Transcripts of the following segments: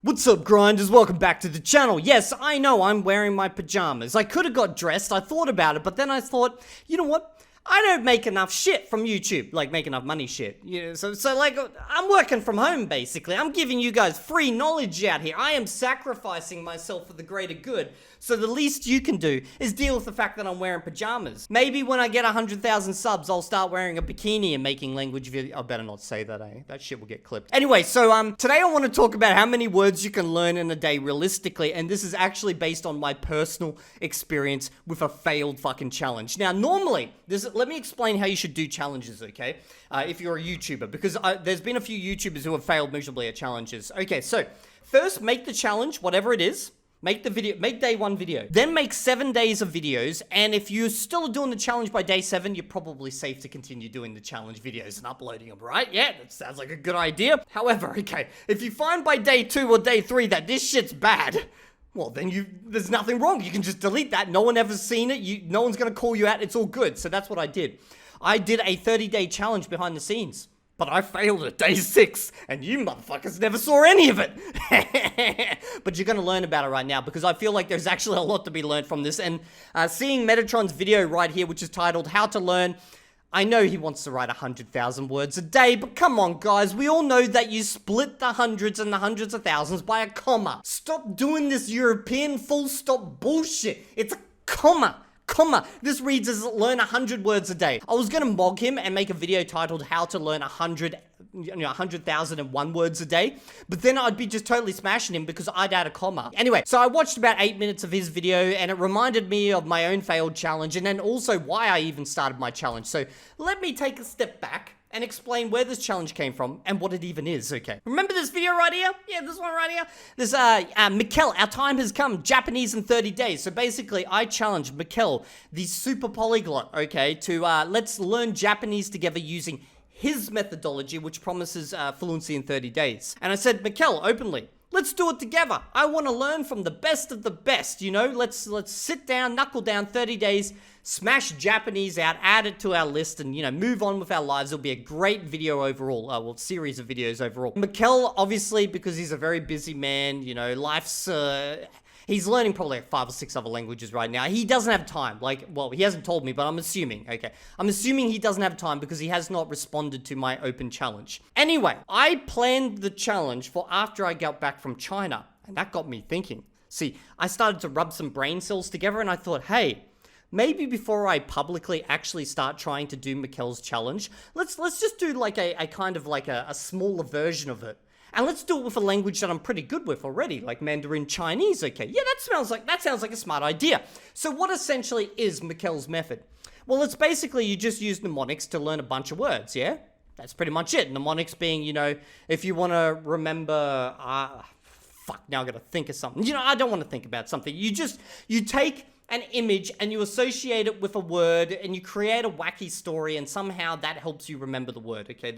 What's up, grinders? Welcome back to the channel. Yes, I know I'm wearing my pajamas. I could have got dressed, I thought about it, but then I thought, you know what? I don't make enough shit from YouTube, like make enough money shit. You know, so like, I'm working from home basically. I'm giving you guys free knowledge out here. I am sacrificing myself for the greater good. So the least you can do is deal with the fact that I'm wearing pajamas. Maybe when I get 100,000 subs, I'll start wearing a bikini and making language videos. I better not say that, eh? That shit will get clipped. Anyway, so today I want to talk about how many words you can learn in a day realistically, and this is actually based on my personal experience with a failed fucking challenge. Now, normally, let me explain how you should do challenges, okay? If you're a YouTuber, because there's been a few YouTubers who have failed miserably at challenges. Okay, so first make the challenge, whatever it is. Make the video, make day 1 video. Then make 7 days of videos, and if you're still doing the challenge by day 7, you're probably safe to continue doing the challenge videos and uploading them, right? Yeah, that sounds like a good idea. However, okay, if you find by day 2 or day 3 that this shit's bad, well, then there's nothing wrong. You can just delete that. No one ever's seen it. No one's gonna call you out. It's all good. So that's what I did. I did a 30-day challenge behind the scenes. But I failed at day 6, and you motherfuckers never saw any of it. But you're gonna learn about it right now, because I feel like there's actually a lot to be learned from this. And seeing Metatron's video right here, which is titled How to Learn, I know he wants to write 100,000 words a day, but come on, guys. We all know that you split the hundreds and the hundreds of thousands by a comma. Stop doing this European full stop bullshit. It's a comma. This reads as learn 100 words a day. I was gonna mog him and make a video titled how to learn 100,001 words a day, but then I'd be just totally smashing him because I'd add a comma. Anyway, so I watched about 8 minutes of his video, and it reminded me of my own failed challenge, and then also why I even started my challenge. So let me take a step back and explain where this challenge came from and what it even is, okay? Remember this video right here? Yeah, this one right here? This, Muel, our time has come, Japanese in 30 days. So basically, I challenged Muel, the super polyglot, okay, to let's learn Japanese together using his methodology, which promises fluency in 30 days. And I said, Muel, openly, let's do it together. I want to learn from the best of the best, you know? Let's sit down, knuckle down, 30 days, smash Japanese out, add it to our list, and, you know, move on with our lives. It'll be a great video overall, well, series of videos overall. Muel, obviously, because he's a very busy man, you know, life's, he's learning probably like 5 or 6 other languages right now. He doesn't have time. Like, well, he hasn't told me, but I'm assuming, okay? I'm assuming he doesn't have time because he has not responded to my open challenge. Anyway, I planned the challenge for after I got back from China, and that got me thinking. See, I started to rub some brain cells together, and I thought, hey, maybe before I publicly actually start trying to do Muel's challenge, let's just do like a kind of like a smaller version of it. And let's do it with a language that I'm pretty good with already, like Mandarin Chinese, okay? Yeah, that sounds like a smart idea. So what essentially is Muel's method? Well, it's basically you just use mnemonics to learn a bunch of words, yeah? That's pretty much it. Mnemonics being, you know, if you want to remember, fuck, now I gotta think of something. You know, I don't want to think about something. You take an image and you associate it with a word and you create a wacky story, and somehow that helps you remember the word, okay?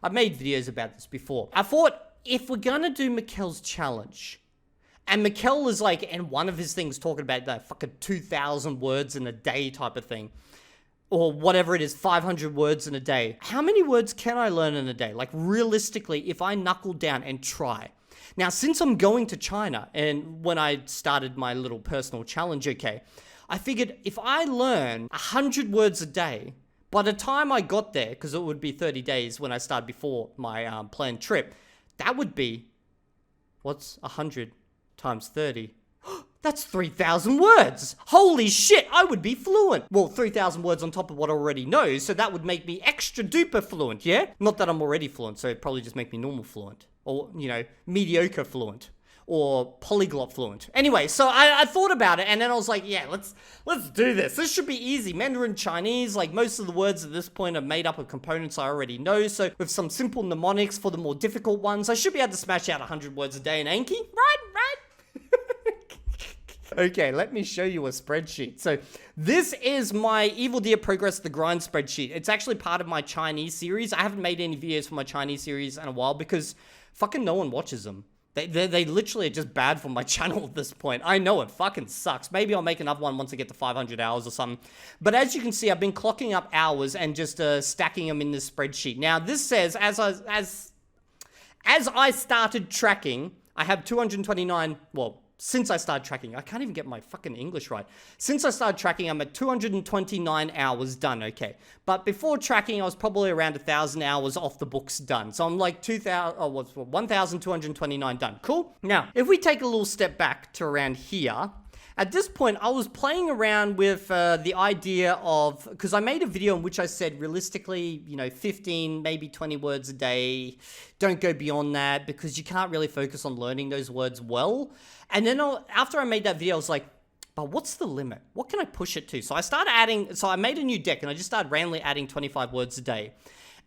I've made videos about this before. I thought, if we're gonna do Muel's challenge, and Muel is like, in one of his things, talking about that fucking 2,000 words in a day type of thing, or whatever it is, 500 words in a day, how many words can I learn in a day? Like, realistically, if I knuckle down and try. Now, since I'm going to China, and when I started my little personal challenge, okay, I figured if I learn 100 words a day, by the time I got there, because it would be 30 days when I started before my planned trip, that would be, what's 100 times 30? That's 3,000 words. Holy shit, I would be fluent. Well, 3,000 words on top of what I already know, so that would make me extra duper fluent, yeah? Not that I'm already fluent, so it'd probably just make me normal fluent. Or, you know, mediocre fluent. Or polyglot fluent. Anyway, so I thought about it, and then I was like, yeah, let's do this. This should be easy. Mandarin Chinese, like most of the words at this point are made up of components I already know, so with some simple mnemonics for the more difficult ones, I should be able to smash out 100 words a day in Anki. Right? Okay, let me show you a spreadsheet. So this is my Evildea Progress the Grind spreadsheet. It's actually part of my Chinese series. I haven't made any videos for my Chinese series in a while because fucking no one watches them. They literally are just bad for my channel at this point. I know it fucking sucks. Maybe I'll make another one once I get to 500 hours or something. But as you can see, I've been clocking up hours and just stacking them in this spreadsheet. Now, this says, as I started tracking, I have 229, well, since I started tracking, I can't even get my fucking English right. Since I started tracking, I'm at 229 hours done, okay. But before tracking, I was probably around 1,000 hours off the books done. So I'm like 1,229 done. Cool? Now, if we take a little step back to around here, at this point, I was playing around with the idea of, because I made a video in which I said realistically, 15, maybe 20 words a day. Don't go beyond that because you can't really focus on learning those words well. And then after I made that video, I was like, but what's the limit? What can I push it to? So I made a new deck and I just started randomly adding 25 words a day.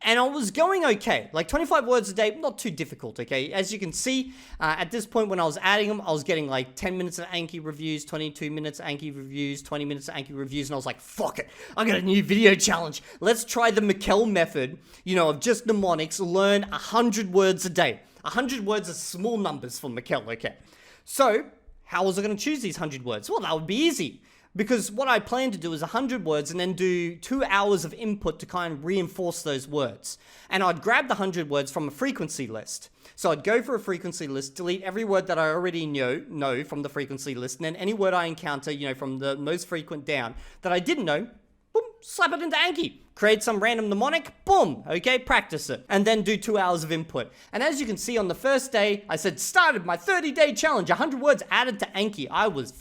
And I was going okay, like 25 words a day, not too difficult, okay? As you can see, at this point when I was adding them, I was getting like 10 minutes of Anki reviews, 22 minutes of Anki reviews, 20 minutes of Anki reviews, and I was like, fuck it, I got a new video challenge. Let's try the Muel method, of just mnemonics, learn 100 words a day. 100 words are small numbers for Muel, okay? So, how was I going to choose these 100 words? Well, that would be easy. Because what I plan to do is 100 words and then do 2 hours of input to kind of reinforce those words. And I'd grab the 100 words from a frequency list. So I'd go for a frequency list, delete every word that I already know from the frequency list, and then any word I encounter, from the most frequent down that I didn't know, boom, slap it into Anki. Create some random mnemonic, boom, okay, practice it. And then do 2 hours of input. And as you can see on the first day, I said, started my 30-day challenge, 100 words added to Anki. I was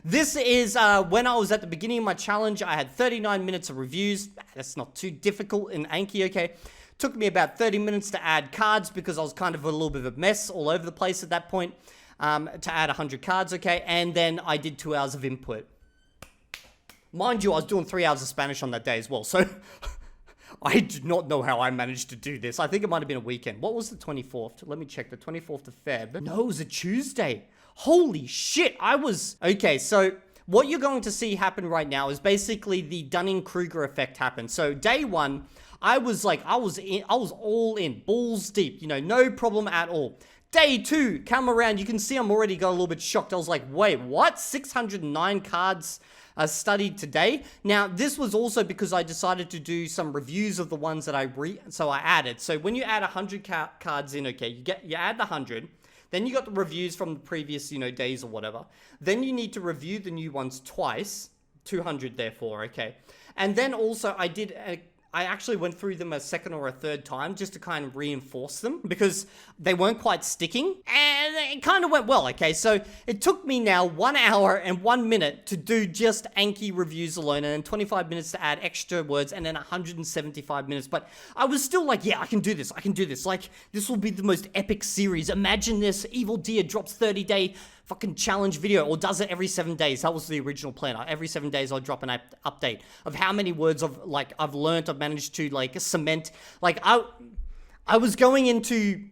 this is when I was at the beginning of my challenge, I had 39 minutes of reviews. That's not too difficult in Anki, okay. Took me about 30 minutes to add cards because I was kind of a little bit of a mess all over the place at that point, to add 100 cards, okay. And then I did 2 hours of input. Mind you, I was doing 3 hours of Spanish on that day as well, so I do not know how I managed to do this. I think it might have been a weekend. What was the 24th? Let me check. The 24th of Feb. No, it was a Tuesday. Holy shit, Okay, so what you're going to see happen right now is basically the Dunning-Kruger effect happen. So day one, I was all in, balls deep, no problem at all. Day two, come around, you can see I'm already got a little bit shocked. I was like, wait, what? 609 cards studied today. Now, this was also because I decided to do some reviews of the ones that I added. So when you add 100 cards in, okay, you add the 100, then you got the reviews from the previous, days or whatever. Then you need to review the new ones twice, 200 therefore, okay. And then also I actually went through them a second or a third time just to kind of reinforce them because they weren't quite sticking and it kind of went well, okay? So it took me now 1 hour and 1 minute to do just Anki reviews alone and then 25 minutes to add extra words and then 175 minutes. But I was still like, yeah, I can do this. Like, this will be the most epic series. Imagine this, Evildea drops 30-day fucking challenge video or does it every 7 days. That was the original plan. Every 7 days I'll drop an update of how many words I've learned, I've managed to cement. I was going into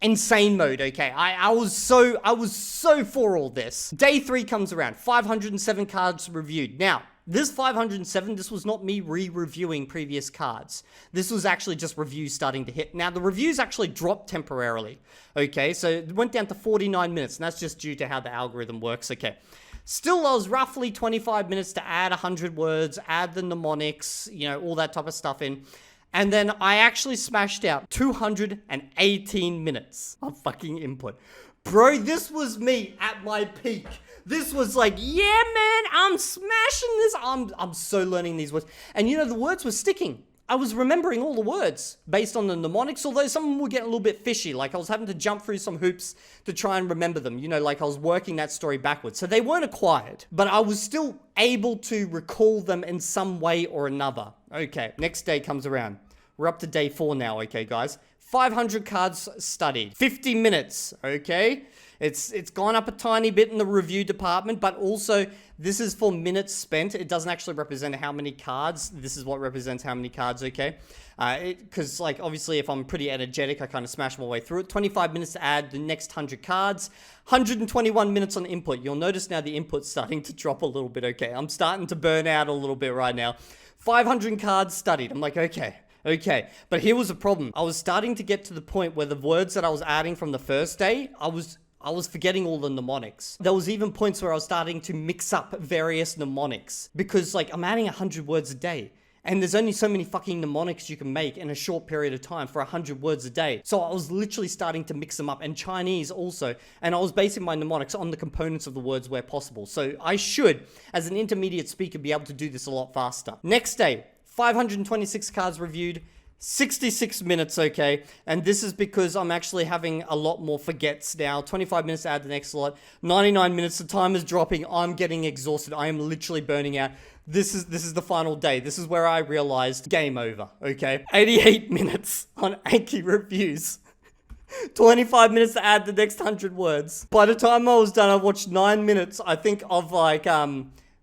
insane mode, okay? I was so for all this. Day 3 comes around, 507 cards reviewed. Now, this 507, this was not me re-reviewing previous cards. This was actually just reviews starting to hit. Now, the reviews actually dropped temporarily, okay? So it went down to 49 minutes, and that's just due to how the algorithm works, okay? Still, I was roughly 25 minutes to add 100 words, add the mnemonics, all that type of stuff in. And then I actually smashed out 218 minutes of fucking input. Bro, this was me at my peak. This was like, yeah, man, I'm smashing this. I'm so learning these words. And the words were sticking. I was remembering all the words based on the mnemonics, although some of them were getting a little bit fishy. Like I was having to jump through some hoops to try and remember them. Like I was working that story backwards. So they weren't acquired, but I was still able to recall them in some way or another. Okay, next day comes around. We're up to day 4 now, okay, guys? 500 cards studied. 50 minutes, okay? It's gone up a tiny bit in the review department, but also this is for minutes spent. It doesn't actually represent how many cards. This is what represents how many cards, okay? Because, obviously, if I'm pretty energetic, I kind of smash my way through it. 25 minutes to add the next 100 cards. 121 minutes on input. You'll notice now the input's starting to drop a little bit, okay? I'm starting to burn out a little bit right now. 500 cards studied. I'm like, okay. But here was the problem. I was starting to get to the point where the words that I was adding from the first day, I was forgetting all the mnemonics. There was even points where I was starting to mix up various mnemonics because I'm adding 100 words a day. And there's only so many fucking mnemonics you can make in a short period of time for 100 words a day. So I was literally starting to mix them up, and Chinese also. And I was basing my mnemonics on the components of the words where possible. So I should, as an intermediate speaker, be able to do this a lot faster. Next day, 526 cards reviewed. 66 minutes, okay, and this is because I'm actually having a lot more forgets now. 25 minutes to add the next slot, 99 minutes, the time is dropping, I'm getting exhausted, I am literally burning out. This is the final day. This is where I realized game over, okay? 88 minutes on Anki reviews. 25 minutes to add the next 100 words. By the time I was done, I watched 9 minutes, I think, of like,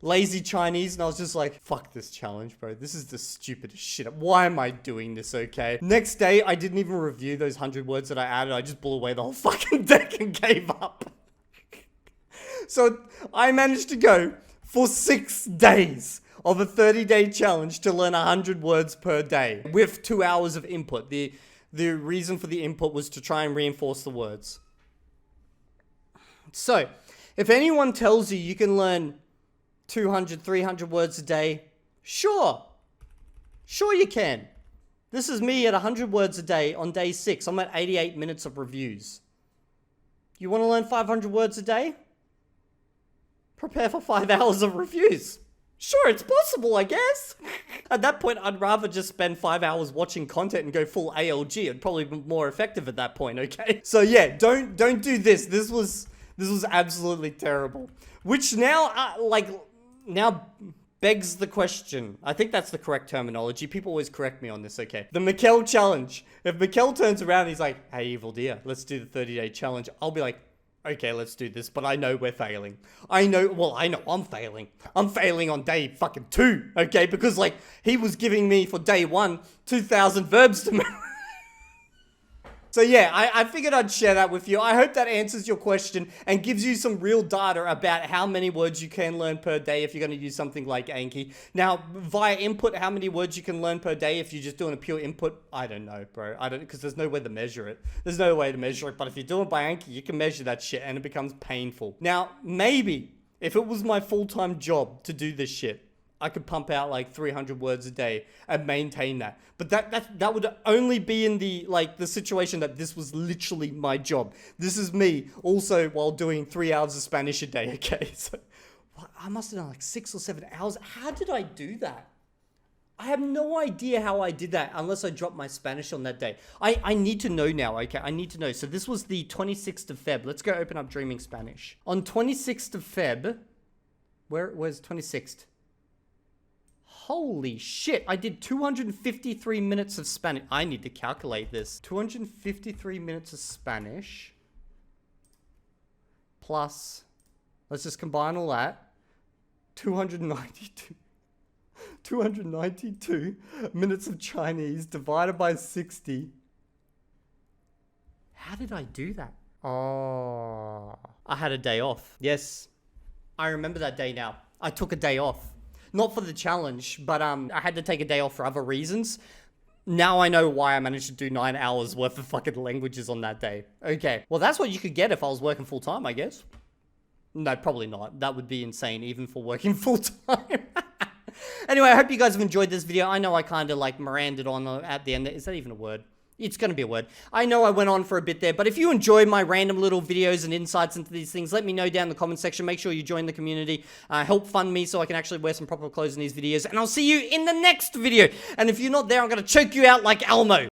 lazy Chinese, and I was just like, fuck this challenge, bro. This is the stupidest shit. Why am I doing this, okay? Next day, I didn't even review those 100 words that I added. I just blew away the whole fucking deck and gave up. So I managed to go for 6 days of a 30-day challenge to learn 100 words per day with 2 hours of input. The reason for the input was to try and reinforce the words. So, if anyone tells you you can learn 200, 300 words a day, sure you can. This is me at 100 words a day on day 6. I'm at 88 minutes of reviews. You want to learn 500 words a day? Prepare for 5 hours of reviews. Sure, it's possible, I guess. At that point, I'd rather just spend 5 hours watching content and go full ALG. It'd probably be more effective at that point, okay? So yeah, don't do this. This was absolutely terrible. Which now, now begs the question. I think that's the correct terminology. People always correct me on this, okay? The Muel challenge. If Muel turns around and he's like, hey, Evildea, let's do the 30-day challenge. I'll be like, okay, let's do this, but I know we're failing. I know I'm failing. I'm failing on day fucking 2, okay? Because, like, he was giving me for day 1, 2,000 verbs to memorize. So yeah, I figured I'd share that with you. I hope that answers your question and gives you some real data about how many words you can learn per day if you're going to use something like Anki. Now, via input, how many words you can learn per day if you're just doing a pure input, I don't know, bro. Because there's no way to measure it. There's no way to measure it, but if you're doing it by Anki, you can measure that shit and it becomes painful. Now, maybe if it was my full-time job to do this shit, I could pump out like 300 words a day and maintain that. But that would only be in the situation that this was literally my job. This is me also while doing 3 hours of Spanish a day, okay? So I must have done like 6 or 7 hours. How did I do that? I have no idea how I did that unless I dropped my Spanish on that day. I need to know now, okay? I need to know. So this was the 26th of Feb. Let's go open up Dreaming Spanish. On 26th of Feb, where's 26th? Holy shit, I did 253 minutes of Spanish. I need to calculate this. 253 minutes of Spanish. Plus, let's just combine all that. 292 minutes of Chinese divided by 60. How did I do that? Oh, I had a day off. Yes, I remember that day now. I took a day off. Not for the challenge, but I had to take a day off for other reasons. Now I know why I managed to do 9 hours worth of fucking languages on that day. Okay, well that's what you could get if I was working full time, I guess. No, probably not. That would be insane even for working full time. Anyway, I hope you guys have enjoyed this video. I know I kind of like Miranded on at the end. Is that even a word? It's going to be a word. I know I went on for a bit there, but if you enjoy my random little videos and insights into these things, let me know down in the comment section. Make sure you join the community. Help fund me so I can actually wear some proper clothes in these videos. And I'll see you in the next video. And if you're not there, I'm going to choke you out like Elmo.